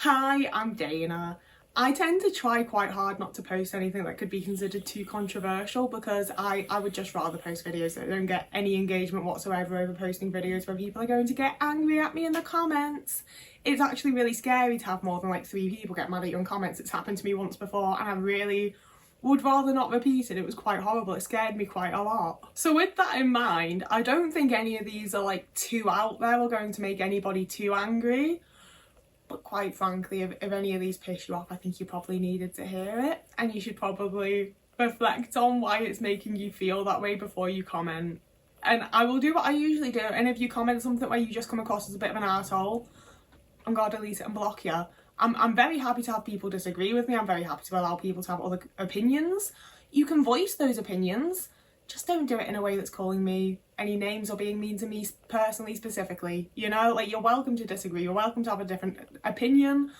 Hi, I'm Dana. I tend to try quite hard not to post anything that could be considered too controversial because I would just rather post videos that don't get any engagement whatsoever over posting videos where people are going to get angry at me in the comments. It's actually really scary to have more than like 3 people get mad at you in comments. It's happened to me once before and I really would rather not repeat it. It was quite horrible. It scared me quite a lot. So with that in mind, I don't think any of these are like too out there or going to make anybody too angry. But quite frankly, if any of these piss you off, I think you probably needed to hear it. And you should probably reflect on why it's making you feel that way before you comment. And I will do what I usually do. And if you comment something where you just come across as a bit of an arsehole, I'm gonna delete it and block you. I'm very happy to have people disagree with me. I'm very happy to allow people to have other opinions. You can voice those opinions. Just don't do it in a way that's calling me any names or being mean to me personally, specifically. You know, like, you're welcome to disagree. You're welcome to have a different opinion.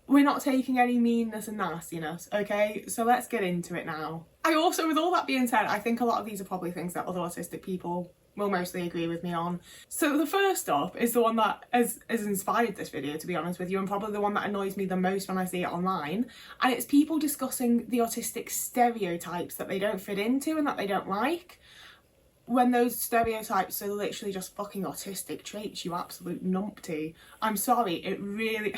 We're not taking any meanness and nastiness, okay? So let's get into it now. I also, with all that being said, I think a lot of these are probably things that other autistic people will mostly agree with me on. So the first up is the one that has inspired this video, to be honest with you, and probably the one that annoys me the most when I see it online. And it's people discussing the autistic stereotypes that they don't fit into and that they don't like, when those stereotypes are literally just fucking autistic traits, you absolute numpty. I'm sorry, it really...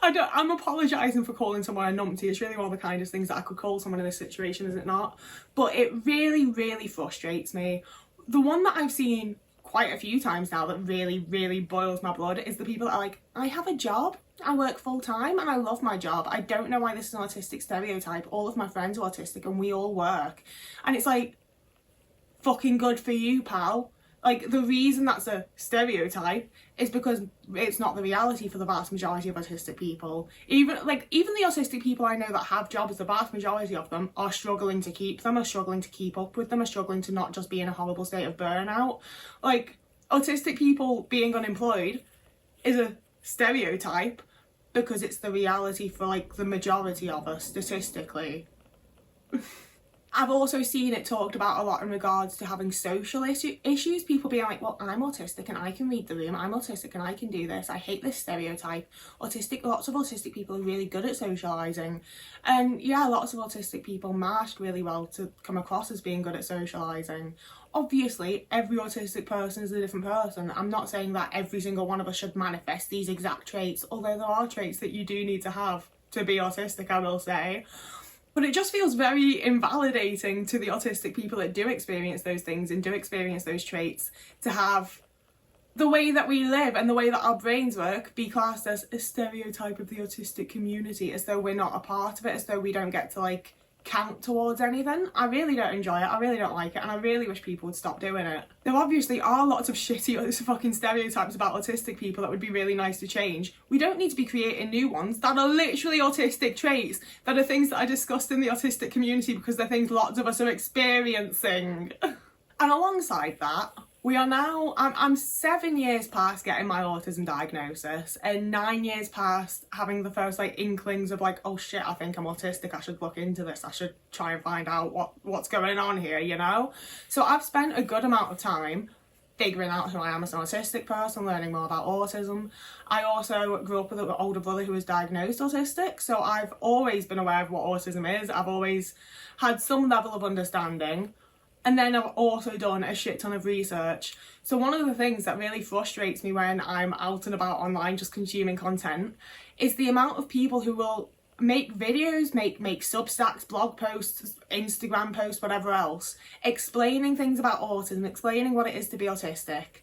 I'm apologising for calling someone a numpty. It's really one of the kindest things that I could call someone in this situation, is it not? But it really, really frustrates me. The one that I've seen quite a few times now that really, really boils my blood is the people that are like, I have a job, I work full time and I love my job. I don't know why this is an autistic stereotype. All of my friends are autistic and we all work. And it's like, fucking good for you, pal. Like, the reason that's a stereotype is because it's not the reality for the vast majority of autistic people. Even the autistic people I know that have jobs, the vast majority of them are struggling to keep them, are struggling to keep up with them, are struggling to not just be in a horrible state of burnout. Like, autistic people being unemployed is a stereotype because it's the reality for, like, the majority of us, statistically. I've also seen it talked about a lot in regards to having social issues. People being like, well, I'm autistic and I can read the room. I'm autistic and I can do this. I hate this stereotype. Lots of autistic people are really good at socialising. And yeah, lots of autistic people mask really well to come across as being good at socialising. Obviously, every autistic person is a different person. I'm not saying that every single one of us should manifest these exact traits, although there are traits that you do need to have to be autistic, I will say. But it just feels very invalidating to the autistic people that do experience those things and do experience those traits to have the way that we live and the way that our brains work be classed as a stereotype of the autistic community, as though we're not a part of it, as though we don't get to, like, count towards anything. I really don't enjoy it, I really don't like it, and I really wish people would stop doing it. There obviously are lots of shitty fucking stereotypes about autistic people that would be really nice to change. We don't need to be creating new ones that are literally autistic traits, that are things that are discussed in the autistic community because they're things lots of us are experiencing. And alongside that, we are now, I'm 7 years past getting my autism diagnosis and 9 years past having the first, like, inklings of, like, oh shit, I think I'm autistic, I should look into this, I should try and find out what's going on here, you know? So I've spent a good amount of time figuring out who I am as an autistic person, learning more about autism. I also grew up with an older brother who was diagnosed autistic, so I've always been aware of what autism is. I've always had some level of understanding. And then I've also done a shit ton of research. So one of the things that really frustrates me when I'm out and about online just consuming content is the amount of people who will make videos, make Substacks, blog posts, Instagram posts, whatever else, explaining things about autism, explaining what it is to be autistic,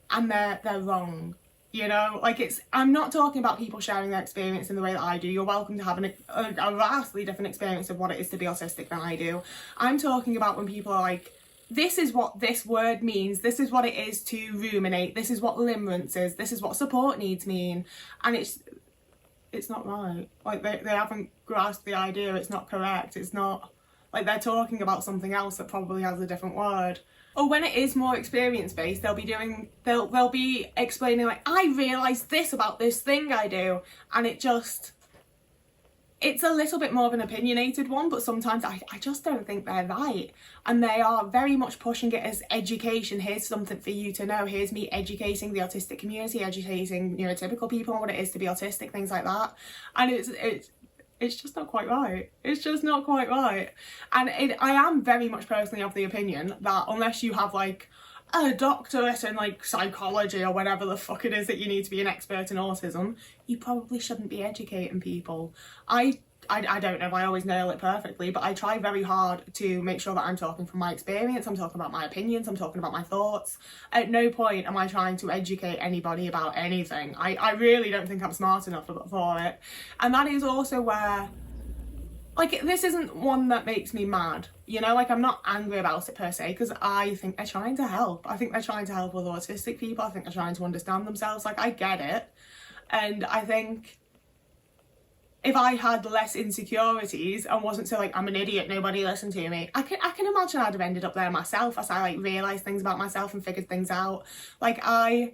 and they're wrong. You know, like, I'm not talking about people sharing their experience in the way that I do. You're welcome to have a vastly different experience of what it is to be autistic than I do. I'm talking about when people are like, this is what this word means, this is what it is to ruminate, this is what limerence is, this is what support needs mean, and it's not right. Like, they haven't grasped the idea, it's not correct, it's not, like, they're talking about something else that probably has a different word. Or when it is more experience-based, they'll be explaining, like, I realised this about this thing I do, and it just it's a little bit more of an opinionated one, but sometimes I just don't think they're right. And they are very much pushing it as education. Here's something for you to know. Here's me educating the autistic community, educating neurotypical people on what it is to be autistic, things like that. And it's just not quite right. It's just not quite right. And I am very much personally of the opinion that unless you have like a doctorate in like psychology or whatever the fuck it is that you need to be an expert in autism, you probably shouldn't be educating people. I don't know if I always nail it perfectly, but I try very hard to make sure that I'm talking from my experience, I'm talking about my opinions, I'm talking about my thoughts. At no point am I trying to educate anybody about anything. I really don't think I'm smart enough for it. And that is also where, like, this isn't one that makes me mad, you know, like I'm not angry about it per se, because I think they're trying to help. I think they're trying to help other autistic people. I think they're trying to understand themselves. Like, I get it. And I think if I had less insecurities and wasn't so like, I'm an idiot, nobody listen to me, I can imagine I'd have ended up there myself as I like realised things about myself and figured things out. Like, I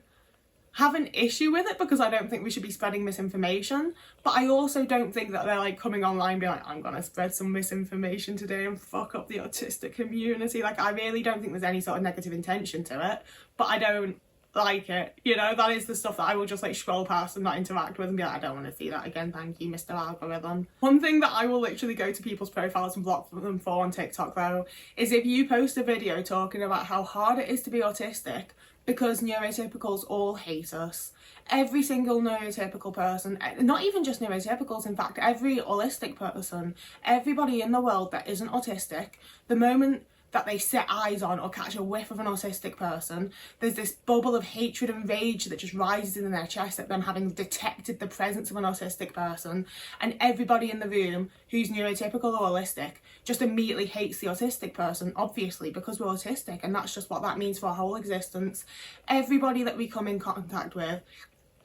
have an issue with it because I don't think we should be spreading misinformation, but I also don't think that they're like coming online being like, I'm gonna spread some misinformation today and fuck up the autistic community. Like, I really don't think there's any sort of negative intention to it, but I don't like it, you know. That is the stuff that I will just like scroll past and not interact with and be like, I don't want to see that again, thank you, Mr. Algorithm. One thing that I will literally go to people's profiles and block them for on TikTok though is if you post a video talking about how hard it is to be autistic because neurotypicals all hate us. Every single neurotypical person, not even just neurotypicals, in fact, every holistic person, everybody in the world that isn't autistic, the moment that they set eyes on or catch a whiff of an autistic person, there's this bubble of hatred and rage that just rises in their chest at them having detected the presence of an autistic person, and everybody in the room who's neurotypical or holistic just immediately hates the autistic person, obviously, because we're autistic, and that's just what that means for our whole existence. Everybody that we come in contact with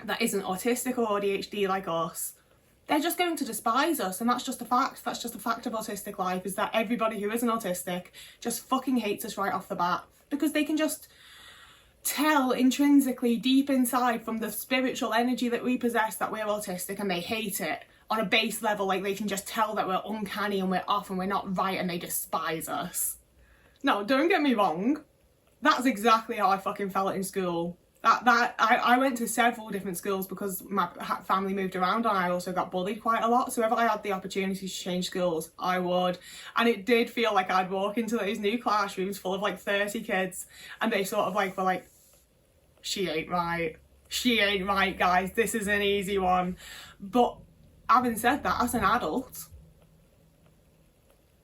that isn't autistic or ADHD like us, they're just going to despise us, and that's just a fact. That's just a fact of autistic life, is that everybody who isn't autistic just fucking hates us right off the bat, because they can just tell intrinsically deep inside from the spiritual energy that we possess that we're autistic, and they hate it on a base level. Like, they can just tell that we're uncanny and we're off and we're not right, and they despise us. Now, don't get me wrong, that's exactly how I fucking felt in school. I went to several different schools because my family moved around, and I also got bullied quite a lot. So if I had the opportunity to change schools, I would. And it did feel like I'd walk into those new classrooms full of like 30 kids, and they sort of like were like, she ain't right. She ain't right, guys. This is an easy one. But having said that, as an adult,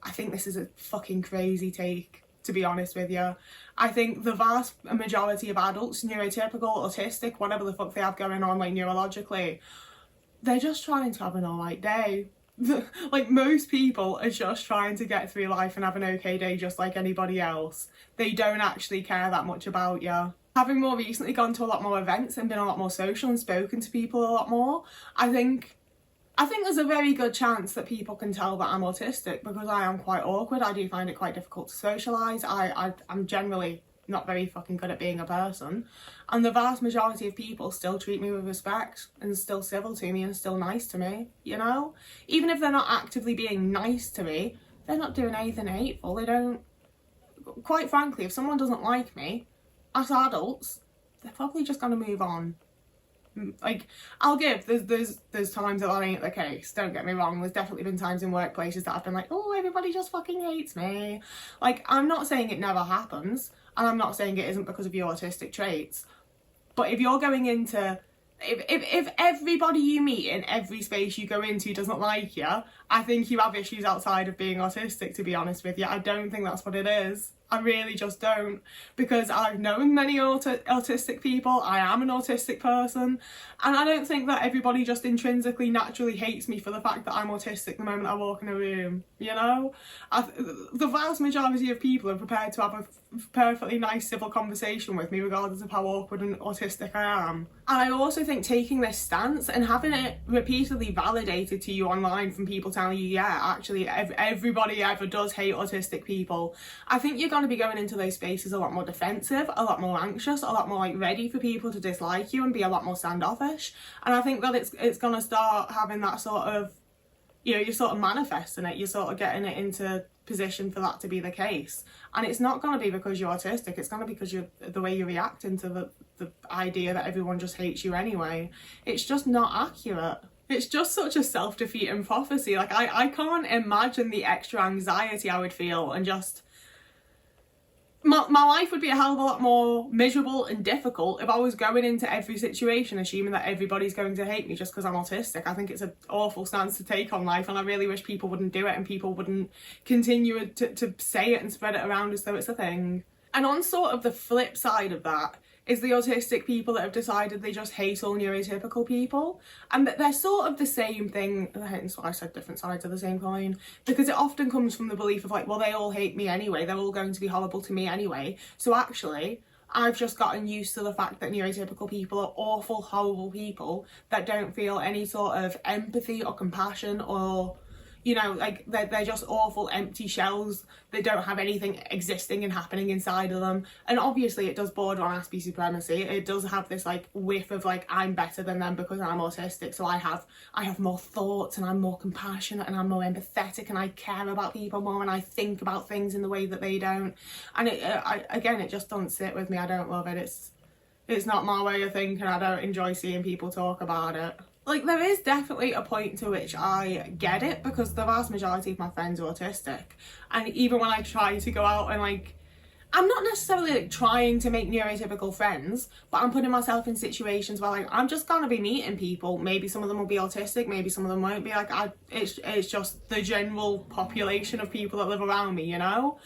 I think this is a fucking crazy take, to be honest with you. I think the vast majority of adults, neurotypical, autistic, whatever the fuck they have going on like neurologically, they're just trying to have an alright day. Like, most people are just trying to get through life and have an okay day just like anybody else. They don't actually care that much about you. Having more recently gone to a lot more events and been a lot more social and spoken to people a lot more, I think there's a very good chance that people can tell that I'm autistic, because I am quite awkward. I do find it quite difficult to socialise. I'm generally not very fucking good at being a person. And the vast majority of people still treat me with respect and still civil to me and still nice to me, you know? Even if they're not actively being nice to me, they're not doing anything hateful. They don't... Quite frankly, if someone doesn't like me, as adults, they're probably just going to move on. Like, I'll give, there's times that ain't the case, don't get me wrong. There's definitely been times in workplaces that I've been like, oh, everybody just fucking hates me. Like, I'm not saying it never happens, and I'm not saying it isn't because of your autistic traits, but if you're going into, if everybody you meet in every space you go into doesn't like you, I think you have issues outside of being autistic, to be honest with you. I don't think that's what it is. I really just don't, because I've known many autistic people. I am an autistic person, and I don't think that everybody just intrinsically naturally hates me for the fact that I'm autistic the moment I walk in a room, you know? The vast majority of people are prepared to have a perfectly nice civil conversation with me regardless of how awkward and autistic I am. And I also think taking this stance and having it repeatedly validated to you online from people telling you, yeah, actually everybody ever does hate autistic people, I think you're going to be going into those spaces a lot more defensive, a lot more anxious, a lot more like ready for people to dislike you and be a lot more standoffish. And I think that it's going to start having that sort of you know, you're sort of manifesting it, you're sort of getting it into position for that to be the case. And it's not going to be because you're autistic, it's going to be because you're the way you're reacting to the idea that everyone just hates you anyway. It's just not accurate. It's just such a self-defeating prophecy. Like, I can't imagine the extra anxiety I would feel, and just my life would be a hell of a lot more miserable and difficult if I was going into every situation assuming that everybody's going to hate me just because I'm autistic. I think it's an awful stance to take on life, and I really wish people wouldn't do it and people wouldn't continue to say it and spread it around as though it's a thing. And on sort of the flip side of that is the autistic people that have decided they just hate all neurotypical people, and that they're sort of the same thing. That's why I said different sides of the same coin, because it often comes from the belief of like, well, they all hate me anyway, they're all going to be horrible to me anyway, so actually I've just gotten used to the fact that neurotypical people are awful, horrible people that don't feel any sort of empathy or compassion, or, you know, like they're just awful empty shells. They don't have anything existing and happening inside of them. And obviously it does border on aspie supremacy. It does have this like whiff of like, I'm better than them because I'm autistic, so I have more thoughts and I'm more compassionate and I'm more empathetic and I care about people more and I think about things in the way that they don't. And again, it just doesn't sit with me. I don't love it. It's not my way of thinking. I don't enjoy seeing people talk about it. Like, there is definitely a point to which I get it, because the vast majority of my friends are autistic. And even when I try to go out and like, I'm not necessarily like trying to make neurotypical friends, but I'm putting myself in situations where like, I'm just gonna be meeting people. Maybe some of them will be autistic, maybe some of them won't be. Like, it's just the general population of people that live around me, you know?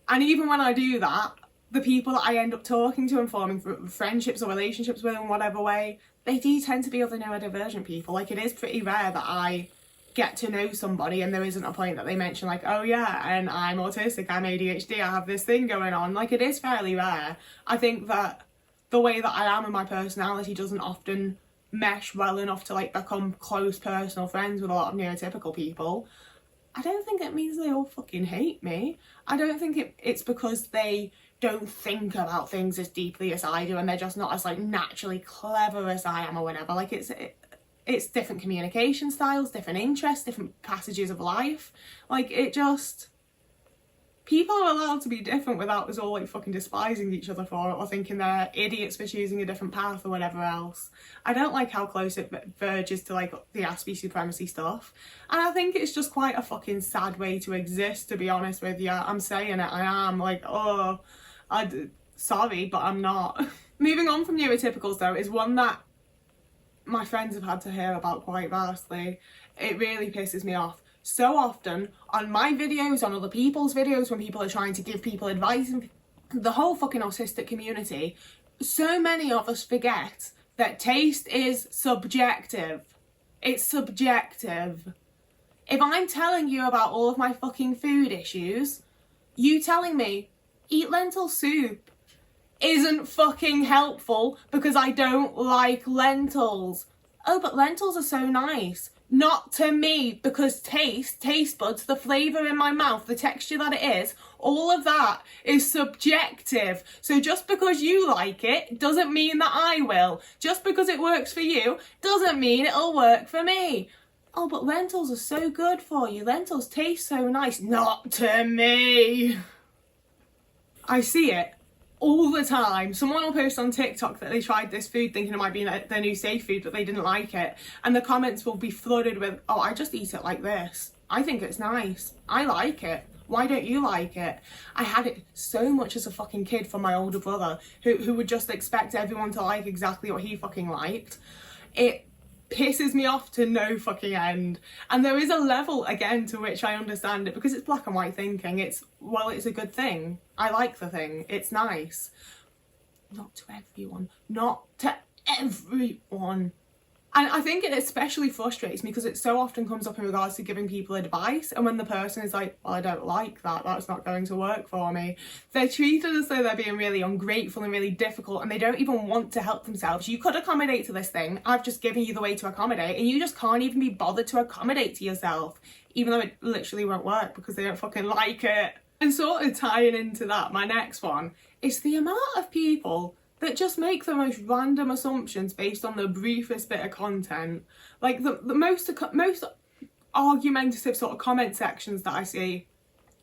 And even when I do that, the people that I end up talking to and forming friendships or relationships with in whatever way, they do tend to be other neurodivergent people. Like, it is pretty rare that I get to know somebody and there isn't a point that they mention like, oh yeah, and I'm autistic, I'm ADHD, I have this thing going on. Like, it is fairly rare. I think that the way that I am and my personality doesn't often mesh well enough to like become close personal friends with a lot of neurotypical people. I don't think it means they all fucking hate me. I don't think it's because they don't think about things as deeply as I do and they're just not as like naturally clever as I am or whatever. Like, it's different communication styles, different interests, different passages of life. Like, it just, people are allowed to be different without us all like fucking despising each other for it or thinking they're idiots for choosing a different path or whatever else. I don't like how close it verges to like the aspie supremacy stuff, and I think it's just quite a fucking sad way to exist, to be honest with you. I'm saying it, I am like, oh, sorry, but I'm not. Moving on from neurotypicals though, is one that my friends have had to hear about quite vastly. It really pisses me off. So often on my videos, on other people's videos, when people are trying to give people advice, and the whole fucking autistic community, so many of us forget that taste is subjective. It's subjective. If I'm telling you about all of my fucking food issues, you telling me eat lentil soup isn't fucking helpful because I don't like lentils. Oh, but lentils are so nice. Not to me, because taste buds, the flavour in my mouth, the texture that it is, all of that is subjective. So just because you like it doesn't mean that I will. Just because it works for you doesn't mean it'll work for me. Oh, but lentils are so good for you. Lentils taste so nice. Not to me. I see it all the time. Someone will post on TikTok that they tried this food thinking it might be their new safe food, but they didn't like it. And the comments will be flooded with, oh, I just eat it like this. I think it's nice. I like it. Why don't you like it? I had it so much as a fucking kid from my older brother who would just expect everyone to like exactly what he fucking liked. It pisses me off to no fucking end. And there is a level, again, to which I understand it, because it's black and white thinking. It's, well, it's a good thing. I like the thing. It's nice. Not to everyone. Not to everyone. And I think it especially frustrates me because it so often comes up in regards to giving people advice, and when the person is like, well, I don't like that, that's not going to work for me, they're treated as though they're being really ungrateful and really difficult, and they don't even want to help themselves. You could accommodate to this thing, I've just given you the way to accommodate, and you just can't even be bothered to accommodate to yourself, even though it literally won't work because they don't fucking like it. And sort of tying into that, my next one is the amount of people that just make the most random assumptions based on the briefest bit of content. Like the most argumentative sort of comment sections that I see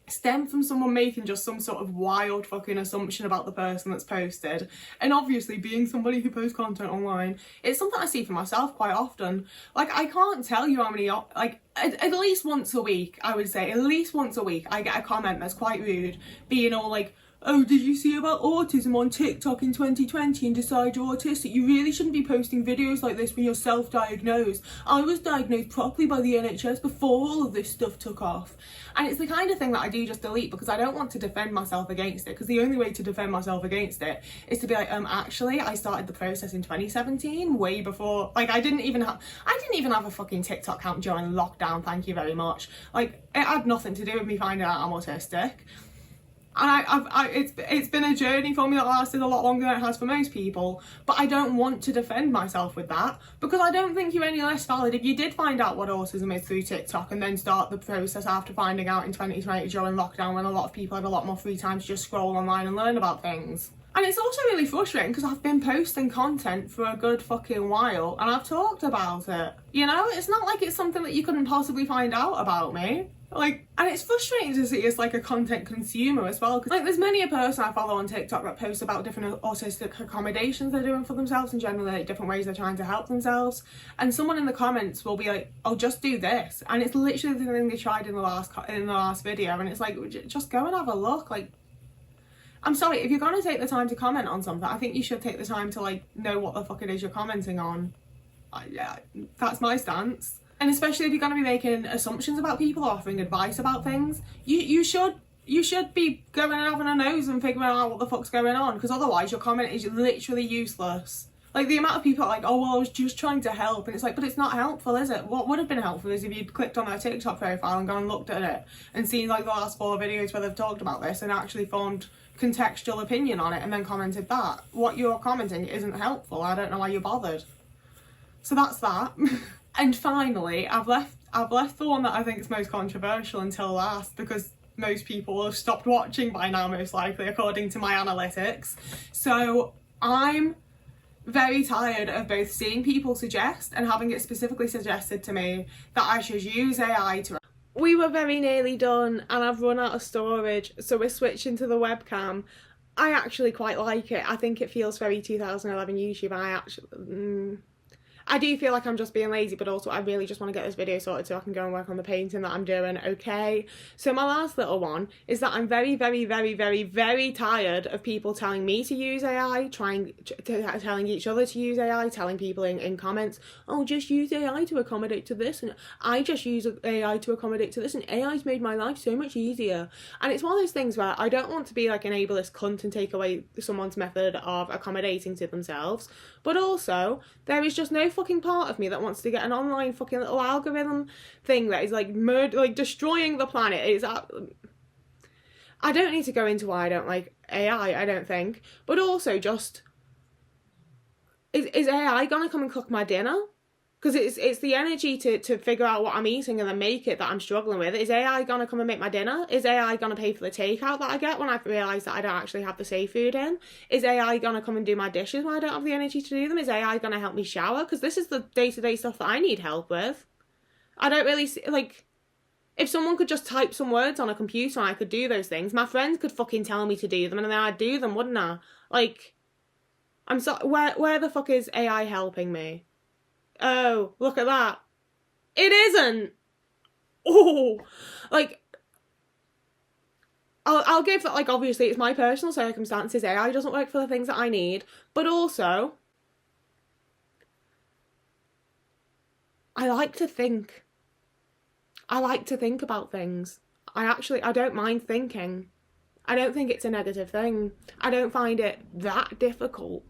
stem from someone making just some sort of wild fucking assumption about the person that's posted. And obviously, being somebody who posts content online, it's something I see for myself quite often. Like, I can't tell you how many, like, at least once a week, I would say, at least once a week, I get a comment that's quite rude, being all like, oh, did you see about autism on TikTok in 2020 and decide you're autistic? You really shouldn't be posting videos like this when you're self-diagnosed. I was diagnosed properly by the NHS before all of this stuff took off. And it's the kind of thing that I do just delete because I don't want to defend myself against it, because the only way to defend myself against it is to be like, actually, I started the process in 2017, way before, like, I didn't even have a fucking TikTok account during lockdown, thank you very much. Like, it had nothing to do with me finding out I'm autistic. And it's been a journey for me that lasted a lot longer than it has for most people, but I don't want to defend myself with that, because I don't think you're any less valid if you did find out what autism is through TikTok and then start the process after finding out in 2020 during lockdown, when a lot of people had a lot more free time to just scroll online and learn about things. And it's also really frustrating because I've been posting content for a good fucking while and I've talked about it. You know, it's not like it's something that you couldn't possibly find out about me. Like, and it's frustrating to see as like a content consumer as well, because like there's many a person I follow on TikTok that posts about different autistic accommodations they're doing for themselves, and generally like different ways they're trying to help themselves, and someone in the comments will be like, oh, just do this, and it's literally the thing they tried in the last video, and it's like, just go and have a look. Like, I'm sorry, if you're gonna take the time to comment on something, I think you should take the time to like know what the fuck it is you're commenting on. Yeah, that's my stance. And especially if you're going to be making assumptions about people, offering advice about things, you should be going and having a nose and figuring out what the fuck's going on, because otherwise your comment is literally useless. Like, the amount of people are like, oh, well, I was just trying to help, and it's like, but it's not helpful, is it? What would have been helpful is if you'd clicked on their TikTok profile and gone and looked at it and seen like the last 4 videos where they've talked about this and actually formed contextual opinion on it and then commented that. What you're commenting isn't helpful. I don't know why you're bothered. So that's that. And finally, I've left the one that I think is most controversial until last, because most people will have stopped watching by now, most likely, according to my analytics. So I'm very tired of both seeing people suggest and having it specifically suggested to me that I should use AI to... We were very nearly done and I've run out of storage, so we're switching to the webcam. I actually quite like it. I think it feels very 2011 YouTube. I do feel like I'm just being lazy, but also I really just want to get this video sorted so I can go and work on the painting that I'm doing, okay? So my last little one is that I'm very, very, very, very, very tired of people telling me to use AI, telling each other to use AI, telling people in comments, oh, just use AI to accommodate to this, and I just use AI to accommodate to this, and AI's made my life so much easier. And it's one of those things where I don't want to be like an ableist cunt and take away someone's method of accommodating to themselves, but also there is just no fucking part of me that wants to get an online fucking little algorithm thing that is like destroying the planet. I don't need to go into why I don't like AI, I don't think, but also just is AI gonna come and cook my dinner? Because it's the energy to figure out what I'm eating and then make it that I'm struggling with. Is AI going to come and make my dinner? Is AI going to pay for the takeout that I get when I realise that I don't actually have the safe food in? Is AI going to come and do my dishes when I don't have the energy to do them? Is AI going to help me shower? Because this is the day-to-day stuff that I need help with. I don't really see, like, if someone could just type some words on a computer and I could do those things, my friends could fucking tell me to do them and then I'd do them, wouldn't I? Like, I'm so, where the fuck is AI helping me? Oh, look at that. It isn't. Oh, like, I'll give that, like, obviously it's my personal circumstances. AI doesn't work for the things that I need, but also I like to think. I like to think about things. I don't mind thinking. I don't think it's a negative thing. I don't find it that difficult.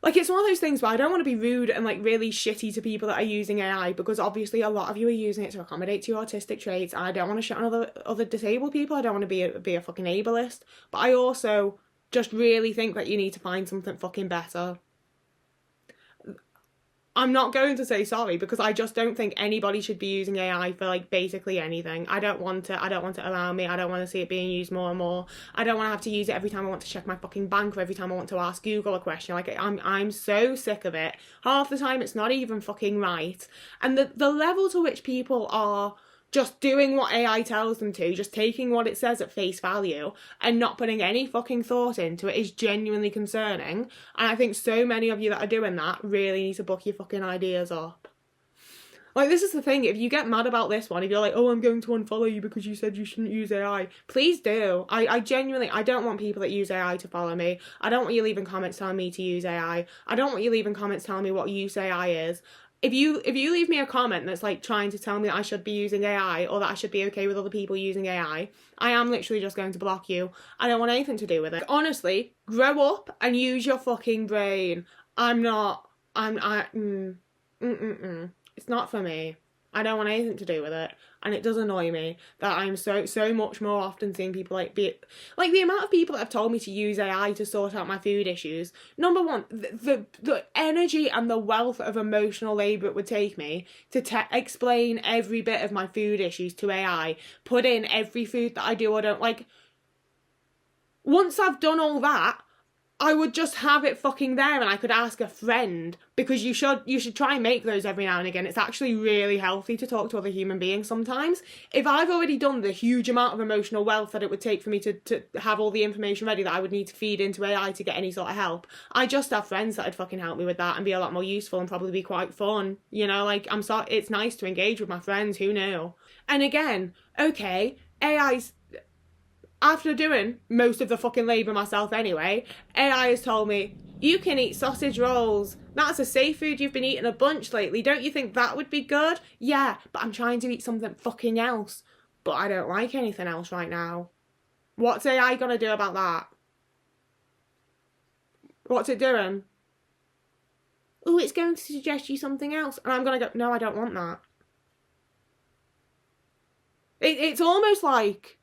Like, it's one of those things where I don't want to be rude and, like, really shitty to people that are using AI, because obviously a lot of you are using it to accommodate to your autistic traits, and I don't want to shit on other disabled people. I don't want to be a fucking ableist. But I also just really think that you need to find something fucking better. I'm not going to say sorry, because I just don't think anybody should be using AI for like basically anything. I don't want it around me. I don't want to see it being used more and more. I don't want to have to use it every time I want to check my fucking bank, or every time I want to ask Google a question. Like, I'm so sick of it. Half the time it's not even fucking right. And the level to which people are just doing what AI tells them to, just taking what it says at face value and not putting any fucking thought into it, is genuinely concerning. And I think so many of you that are doing that really need to book your fucking ideas up. Like, this is the thing, if you get mad about this one, if you're like, oh, I'm going to unfollow you because you said you shouldn't use AI, please do. I genuinely, I don't want people that use AI to follow me. I don't want you leaving comments telling me to use AI. I don't want you leaving comments telling me what use AI is. If you leave me a comment that's like trying to tell me that I should be using AI, or that I should be okay with other people using AI, I am literally just going to block you. I don't want anything to do with it. Honestly, grow up and use your fucking brain. It's not for me. I don't want anything to do with it. And it does annoy me that I'm so much more often seeing people like the amount of people that have told me to use AI to sort out my food issues. Number one, the energy and the wealth of emotional labour it would take me to explain every bit of my food issues to AI, put in every food that I do or don't like. Once I've done all that, I would just have it fucking there and I could ask a friend, because you should try and make those every now and again. It's actually really healthy to talk to other human beings sometimes. If I've already done the huge amount of emotional wealth that it would take for me to have all the information ready that I would need to feed into AI to get any sort of help, I just have friends that would fucking help me with that and be a lot more useful and probably be quite fun. You know, like, I'm sorry, it's nice to engage with my friends, who knew? And again, okay, AI's, after doing most of the fucking labour myself anyway, AI has told me, you can eat sausage rolls. That's a safe food, you've been eating a bunch lately. Don't you think that would be good? Yeah, but I'm trying to eat something fucking else. But I don't like anything else right now. What's AI gonna do about that? What's it doing? Oh, it's going to suggest you something else. And I'm gonna go, no, I don't want that. It's almost like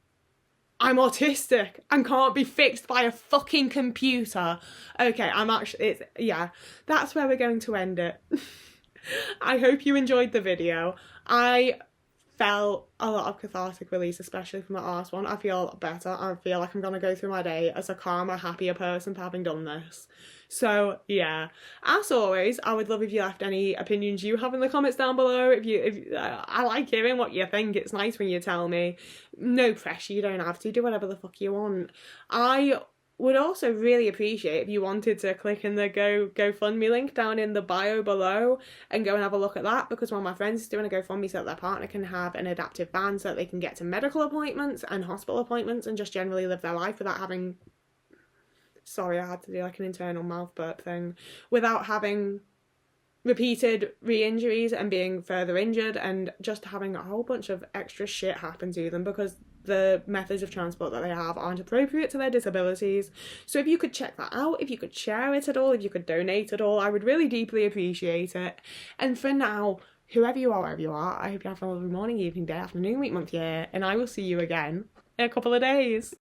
I'm autistic and can't be fixed by a fucking computer. Okay, yeah, that's where we're going to end it. I hope you enjoyed the video. I felt a lot of cathartic release, especially from the last one. I feel better. I feel like I'm gonna go through my day as a calmer, happier person for having done this. So yeah, as always, I would love if you left any opinions you have in the comments down below. I like hearing what you think. It's nice when you tell me. No pressure, you don't have to. Do whatever the fuck you want. I would also really appreciate if you wanted to click in the GoFundMe link down in the bio below and go and have a look at that, because one of my friends is doing a GoFundMe so that their partner can have an adaptive van so that they can get to medical appointments and hospital appointments and just generally live their life without having, sorry, I had to do like an internal mouth burp thing, without having repeated re-injuries and being further injured and just having a whole bunch of extra shit happen to them because the methods of transport that they have aren't appropriate to their disabilities. So if you could check that out, if you could share it at all, if you could donate at all, I would really deeply appreciate it. And for now, whoever you are, wherever you are, I hope you have a lovely morning, evening, day, afternoon, week, month, year, and I will see you again in a couple of days.